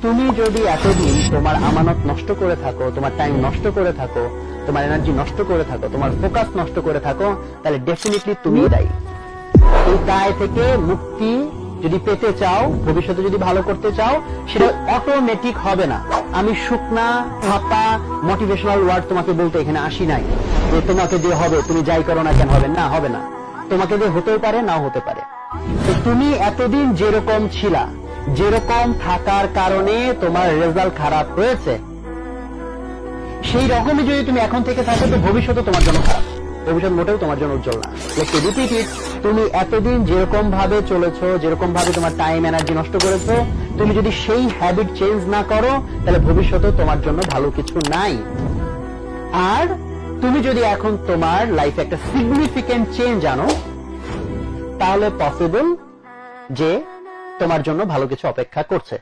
তুমি যদি এতদিন তোমার আমানত নষ্ট করে থাকো, তোমার টাইম নষ্ট করে থাকো, তোমার এনার্জি নষ্ট করে থাকো, তোমার ফোকাস নষ্ট করে থাকো, তাহলে ডেফিনেটলি তুমি দায়ী। এই দায় থেকে মুক্তি যদি পেতে চাও, ভবিষ্যতে যদি ভালো করতে চাও, সেটা অটোমেটিক হবে না। আমি শুকনা ফাঁপা মোটিভেশনাল ওয়ার্ড তোমাকে বলতে এখানে আসি নাই যে তোমাকে দিয়ে হবে, তুমি যাই করো না কেন হবে না, হবে না। তোমাকে দিয়ে হতেও পারে, নাও হতে পারে। তো তুমি এতদিন যেরকম ছিলা, যেরকম থাকার কারণে তোমার রেজাল্ট খারাপ হয়েছে, সেই রকমই যদি তুমি এখন থেকে থাকো, তো ভবিষ্যতে তোমার জন্য খারাপ, ভবিষ্যৎ মোটেও তোমার জন্য উজ্জ্বল না। রিপিট ইট, তুমি এতদিন যেরকম ভাবে চলেছো, যেরকম ভাবে তোমার টাইম এনার্জি নষ্ট করেছো, তুমি যদি সেই হ্যাবিট চেঞ্জ না করো, তাহলে ভবিষ্যতে তোমার জন্য ভালো কিছু নাই। আর তুমি যদি এখন তোমার লাইফে একটা সিগনিফিকেন্ট চেঞ্জ আনো, তাহলে পসিবল যে তোমার জন্য ভালো কিছু অপেক্ষা করছে।